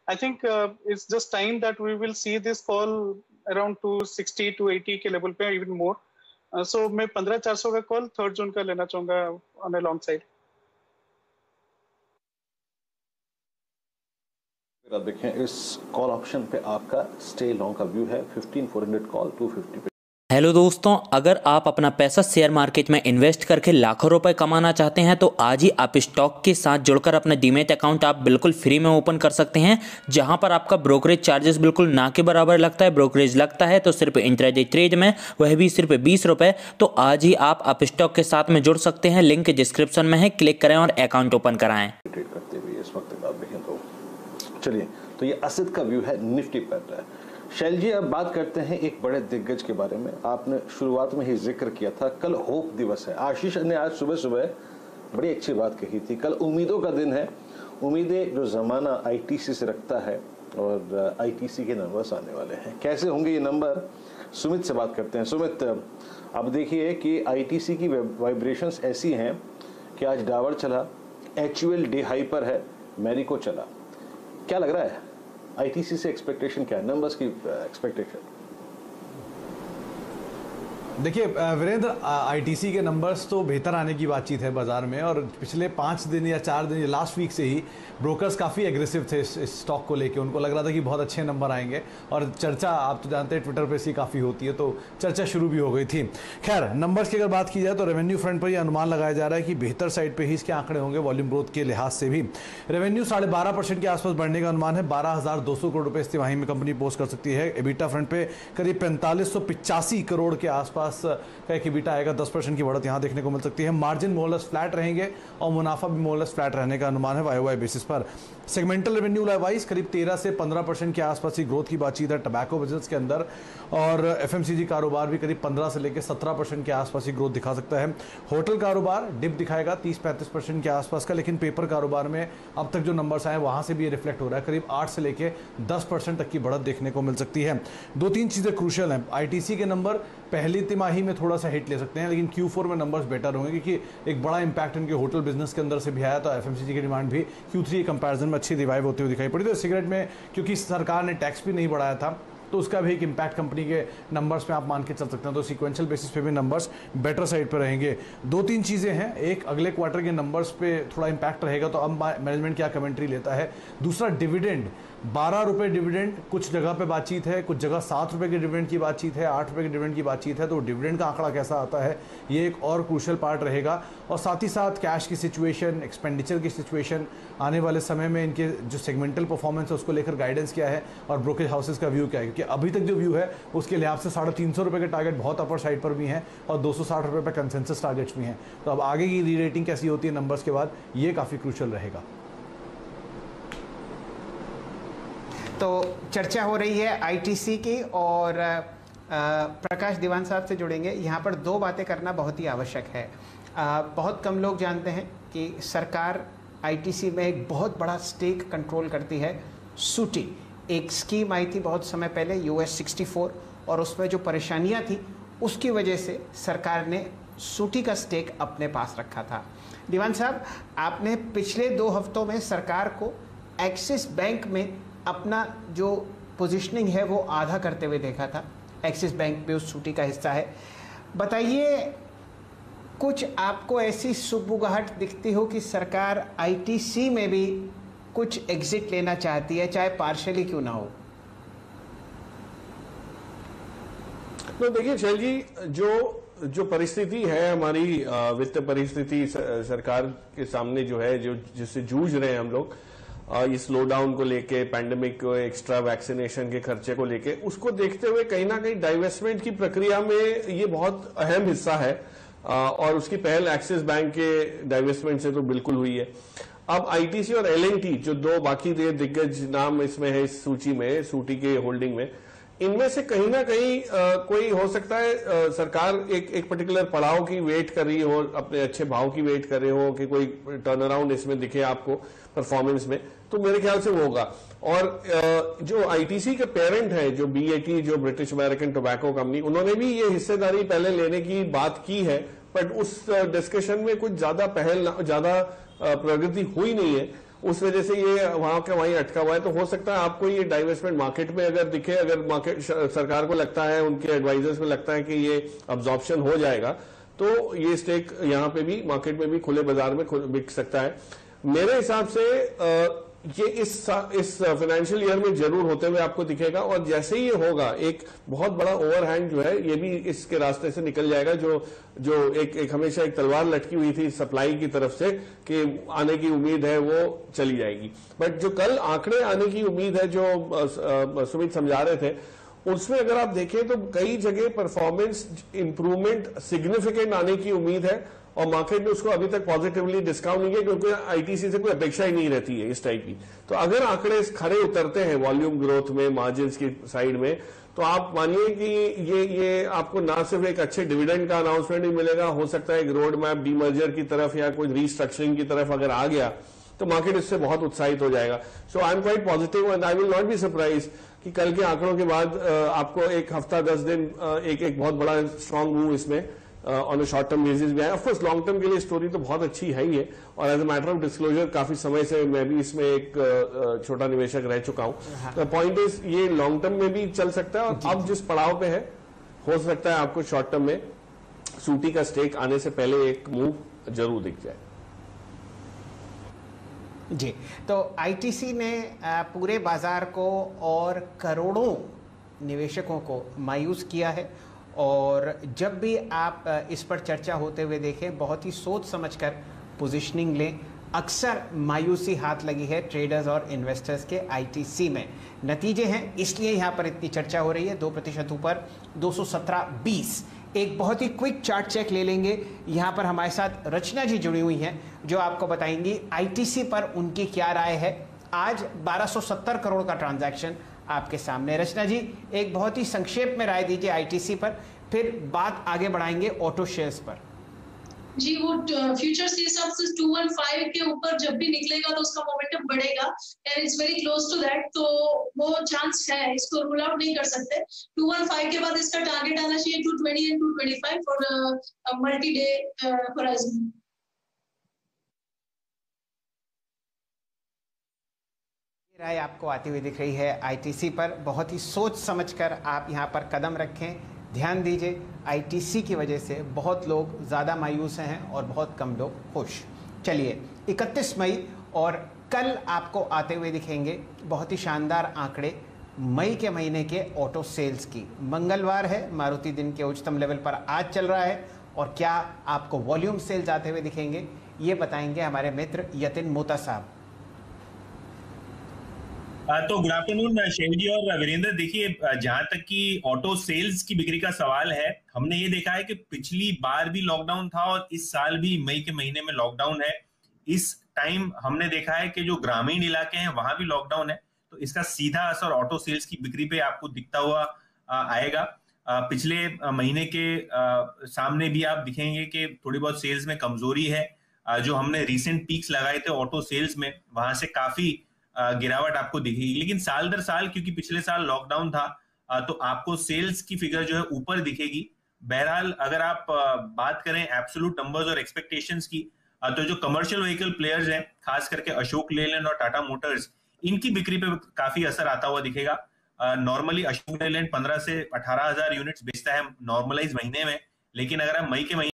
I think it's just time that we will see this fall around 260 to 80 के level पे, even more. So मैं 15,400 का call 3 जून का लेना चाहूंगा on a long side. आप देखें इस कॉल ऑप्शन पे आपका स्टे लॉन्ग का व्यू है 15,400 कॉल 250 पे। हेलो दोस्तों, अगर आप अपना पैसा शेयर मार्केट में इन्वेस्ट करके लाखों रुपए कमाना चाहते हैं तो आज ही आप स्टॉक के साथ जुड़कर अपना डीमैट अकाउंट आप बिल्कुल फ्री में ओपन कर सकते हैं, जहां पर आपका ब्रोकरेज चार्जेस बिल्कुल ना के बराबर लगता है। ब्रोकरेज लगता है तो सिर्फ इंट्राडे ट्रेड में, वह भी सिर्फ 20 रुपये। तो आज ही आप स्टॉक के साथ में जुड़ सकते हैं, लिंक डिस्क्रिप्शन में है, क्लिक करें और अकाउंट ओपन कराएं। ट्रेड करते हुए इस वक्त आप देखें तो चलिए, तो ये असद का व्यू है निफ्टी पर। शैल जी, अब बात करते हैं एक बड़े दिग्गज के बारे में। आपने शुरुआत में ही जिक्र किया था, कल होप दिवस है। आशीष ने आज सुबह सुबह बड़ी अच्छी बात कही थी, कल उम्मीदों का दिन है। उम्मीदें जो ज़माना आईटीसी से रखता है और आईटीसी के नंबर्स आने वाले हैं। कैसे होंगे ये नंबर, सुमित से बात करते हैं। सुमित, अब देखिए कि आईटीसी की वाइब्रेशंस ऐसी हैं कि आज डाबर चला, एचयूएल डे हाई पर है, मैरिको चला। क्या लग रहा है आईटीसी से एक्सपेक्टेशन क्या है, नंबर्स की एक्सपेक्टेशन? देखिए वीरेंद्र, आईटीसी के नंबर्स तो बेहतर आने की बातचीत है बाजार में, और पिछले 5 दिन या 4 दिन या लास्ट वीक से ही ब्रोकर्स काफ़ी एग्रेसिव थे इस स्टॉक को लेके। उनको लग रहा था कि बहुत अच्छे नंबर आएंगे, और चर्चा आप तो जानते हैं ट्विटर पे से काफ़ी होती है, तो चर्चा शुरू भी हो गई थी। खैर, नंबर्स की अगर बात की जाए तो रेवेन्यू फ्रंट पर यह अनुमान लगाया जा रहा है कि बेहतर साइड पर ही इसके आंकड़े होंगे वॉल्यूम ग्रोथ के लिहाज से भी। रेवेन्यू 12.5% के आसपास बढ़ने का अनुमान है। 12,200 करोड़ रुपये इस तिमाही में कंपनी पोस्ट कर सकती है। एबिटा फ्रंट पे करीब 4585 करोड़ के आसपास का एक एबिटा आएगा। 10% की बढ़त यहां देखने को मिल सकती है। मार्जिन मोरलेस फ्लैट रहेंगे और मुनाफा भी मोरलेस फ्लैट रहने का अनुमान है वाई बेसिस पर। सेगमेंटल रेवेन्यू वाइज करीब 13 से 15% के आसपास की ग्रोथ की बातचीत है टबैको बिजनेस के अंदर, और एफएमसीजी कारोबार भी करीब 15 से लेकर 17% के आसपास की ग्रोथ दिखा सकता है। होटल कारोबार डिप दिखाएगा 30-35% के आसपास का, लेकिन पेपर कारोबार में अब तक जो नंबर्स आए वहां से भी ये रिफ्लेक्ट हो रहा है। करीब 8 से लेकर 10% तक की बढ़त देखने को मिल सकती है। 2-3 चीजें क्रूशियल हैं। आईटीसी के नंबर पहली तिमाही में थोड़ा सा हिट ले सकते हैं, लेकिन Q4 में नंबर्स बेटर होंगे, क्योंकि एक बड़ा इंपैक्ट इनके होटल बिजनेस के अंदर से भी आया, तो एफएमसीजी की डिमांड भी Q3 कंपैरिजन में अच्छी रिवाइव होती हुई दिखाई पड़ी। तो सिगरेट में क्योंकि सरकार ने टैक्स भी नहीं बढ़ाया था, तो उसका भी एक इम्पैक्ट कंपनी के नंबर्स में आप मान के चल सकते हैं। तो सीक्वेंशियल बेसिस पे भी नंबर्स बेटर साइड पे रहेंगे। 2-3 चीज़ें हैं। एक, अगले क्वार्टर के नंबर्स पे थोड़ा इम्पैक्ट रहेगा, तो अब मैनेजमेंट क्या कमेंट्री लेता है। दूसरा, डिविडेंड 12 रुपये डिविडेंड कुछ जगह पे बातचीत है, कुछ जगह 7 रुपये के डिविडेंड की बातचीत है, 8 रुपये के डिविडेंड की बातचीत है। तो डिविडेंड का आंकड़ा कैसा आता है, ये एक और क्रूशियल पार्ट रहेगा। और साथ ही साथ कैश की सिचुएशन, एक्सपेंडिचर की सिचुएशन, आने वाले समय में इनके जो सेगमेंटल परफॉर्मेंस है उसको लेकर गाइडेंस क्या है, और ब्रोकरेज हाउसेज का व्यू क्या है। क्योंकि अभी तक जो व्यू है उसके लिहाज से 350 रुपये के टारगेट बहुत अपर साइड पर भी हैं, और 260 रुपये पर कंसेंसस टारगेट्स भी हैं। तो अब आगे की री रेटिंग कैसी होती है नंबर्स के बाद, ये काफ़ी क्रूशियल रहेगा। तो चर्चा हो रही है आईटीसी की, और प्रकाश दीवान साहब से जुड़ेंगे। यहाँ पर 2 बातें करना बहुत ही आवश्यक है। बहुत कम लोग जानते हैं कि सरकार आईटीसी में एक बहुत बड़ा स्टेक कंट्रोल करती है। सूटी एक स्कीम आई थी बहुत समय पहले, US 64, और उसमें जो परेशानियाँ थी उसकी वजह से सरकार ने सूटी का स्टेक अपने पास रखा था। दीवान साहब, आपने पिछले 2 हफ्तों में सरकार को एक्सिस बैंक में अपना जो पोजीशनिंग है वो आधा करते हुए देखा था। एक्सिस बैंक भी उस सूची का हिस्सा है। बताइए, कुछ आपको ऐसी सुबुगाहट दिखती हो कि सरकार आईटीसी में भी कुछ एग्जिट लेना चाहती है, चाहे पार्शियली क्यों ना हो? तो देखिए शैल जी, जो परिस्थिति है हमारी वित्त परिस्थिति सरकार के सामने जो है, जो जिससे जूझ रहे हैं हम लोग, ये स्लो डाउन को लेके, पैंडेमिक को, एक्स्ट्रा वैक्सीनेशन के खर्चे को लेके, उसको देखते हुए कहीं ना कहीं डाइवेस्टमेंट की प्रक्रिया में ये बहुत अहम हिस्सा है, और उसकी पहल एक्सिस बैंक के डाइवेस्टमेंट से तो बिल्कुल हुई है। अब आईटीसी और एलएनटी जो 2 बाकी दिग्गज नाम इसमें है इस सूची में, सूटी के होल्डिंग में, इनमें से कहीं ना कहीं कोई हो सकता है सरकार एक पर्टिकुलर पड़ाव की वेट कर रही हो, अपने अच्छे भाव की वेट कर रहे हो कि कोई टर्न अराउंड इसमें दिखे आपको परफॉर्मेंस में, तो मेरे ख्याल से वो होगा। और जो आईटीसी के पेरेंट है, जो बीएटी, जो ब्रिटिश अमेरिकन टोबैको कंपनी, उन्होंने भी ये हिस्सेदारी पहले लेने की बात की है, बट उस डिस्कशन में कुछ ज्यादा प्रगति हुई नहीं है। उस वजह से ये वहां का वहीं अटका हुआ है। तो हो सकता है आपको ये डाइवेस्टमेंट मार्केट में अगर दिखे, अगर मार्केट सरकार को लगता है, उनके एडवाइजर्स को लगता है कि ये अब्जॉर्प्शन हो जाएगा, तो ये स्टेक यहाँ पे भी मार्केट में भी खुले बाजार में बिक सकता है। मेरे हिसाब से ये इस फाइनेंशियल ईयर में जरूर होते हुए आपको दिखेगा, और जैसे ही ये होगा एक बहुत बड़ा ओवरहैंग जो है ये भी इसके रास्ते से निकल जाएगा, जो एक हमेशा एक तलवार लटकी हुई थी सप्लाई की तरफ से कि आने की उम्मीद है, वो चली जाएगी। बट जो कल आंकड़े आने की उम्मीद है जो सुमित समझा रहे थे, उसमें अगर आप देखें तो कई जगह परफॉर्मेंस इंप्रूवमेंट सिग्निफिकेंट आने की उम्मीद है, और मार्केट ने उसको अभी तक पॉजिटिवली डिस्काउंट नहीं किया, क्योंकि आईटीसी से कोई अपेक्षा ही नहीं रहती है इस टाइप की। तो अगर आंकड़े खरे उतरते हैं वॉल्यूम ग्रोथ में, मार्जिन्स की साइड में, तो आप मानिए कि ये आपको ना सिर्फ एक अच्छे डिविडेंड का अनाउंसमेंट ही मिलेगा, हो सकता है एक रोड मैप डीमर्जर की तरफ या कोई रीस्ट्रक्चरिंग की तरफ अगर आ गया तो मार्केट इससे बहुत उत्साहित हो जाएगा। So I am quite positive and I will not be surprise कि कल के आंकड़ों के बाद आपको एक हफ्ता 10 दिन एक बहुत बड़ा स्ट्रांग मूव इसमें on a short term basis भी है। ऑफ कोर्स लॉन्ग टर्म के लिए स्टोरी तो बहुत अच्छी है ही है, और as a matter of disclosure काफी समय से मैं भी इसमें एक छोटा निवेशक रह चुका हूं। तो पॉइंट इज ये लॉन्ग टर्म में भी चल सकता है, और अब जिस पड़ाव पे है हो सकता है आपको शॉर्ट टर्म में सूटी का स्टेक आने से पहले एक मूव जरूर दिख जाए। जी, तो आईटीसी ने पूरे बाजार को और करोड़ों निवेशकों को मायूस किया है, और जब भी आप इस पर चर्चा होते हुए देखें बहुत ही सोच समझकर पोजीशनिंग लें। अक्सर मायूसी हाथ लगी है ट्रेडर्स और इन्वेस्टर्स के आईटीसी में। नतीजे हैं, इसलिए यहाँ पर इतनी चर्चा हो रही है। 2% ऊपर 217.20। एक बहुत ही क्विक चार्ट चेक ले लेंगे। यहाँ पर हमारे साथ रचना जी जुड़ी हुई हैं जो आपको बताएंगी आईटीसी पर उनकी क्या राय है। आज 1270 करोड़ का ट्रांजैक्शन आपके सामने। रचना जी, एक बहुत ही संक्षेप में राय दीजिए आईटीसी पर, फिर बात आगे बढ़ाएंगे ऑटो शेयर्स पर। जी, वो फ्यूचर्स के हिसाब से 215 के ऊपर जब भी निकलेगा तो उसका मोमेंटम बढ़ेगा, and it's very close to that, तो वो चांस है, इसको रूल आउट नहीं कर सकते। 215 के बाद इसका टारगेट आना चाहिए 220 and 225 for multi day horizon. राय आपको आती हुई दिख रही है आईटीसी पर। बहुत ही सोच समझकर आप यहां पर कदम रखें, ध्यान दीजिए। आईटीसी की वजह से बहुत लोग ज़्यादा मायूस हैं और बहुत कम लोग खुश। चलिए, 31 मई और कल आपको आते हुए दिखेंगे बहुत ही शानदार आंकड़े मई के महीने के ऑटो सेल्स की। मंगलवार है, मारुति दिन के उच्चतम लेवल पर आज चल रहा है, और क्या आपको वॉल्यूम सेल्स आते हुए दिखेंगे ये बताएंगे हमारे मित्र यतिन मोता साहब। तो गुड आफ्टरनून शेव जी और वीरेंद्र। देखिए, जहां तक कि ऑटो सेल्स की बिक्री का सवाल है, हमने ये देखा है कि पिछली बार भी लॉकडाउन था और इस साल भी मई के महीने में लॉकडाउन है। इस टाइम हमने देखा है कि जो ग्रामीण इलाके हैं वहां भी लॉकडाउन है, तो इसका सीधा असर ऑटो सेल्स की बिक्री पे आपको दिखता हुआ आएगा। पिछले महीने के सामने भी आप दिखेंगे कि थोड़ी बहुत सेल्स में कमजोरी है। जो हमने रिसेंट पीक्स लगाए थे ऑटो सेल्स में, वहां से काफी गिरावट आपको दिखेगी। लेकिन साल दर साल, क्योंकि पिछले साल लॉकडाउन था, तो आपको सेल्स की फिगर जो है ऊपर दिखेगी। बहरहाल अगर आप बात करें एब्सोल्यूट नंबर्स और एक्सपेक्टेशंस की, तो जो कमर्शियल व्हीकल प्लेयर्स हैं, खास करके अशोक लेलैंड और टाटा मोटर्स, इनकी बिक्री पे काफी असर आता हुआ दिखेगा। नॉर्मली अशोक लेलैंड 15 से 18 हजार यूनिट्स बेचता है नॉर्मलाइज महीने में, लेकिन अगर आप मई के महीने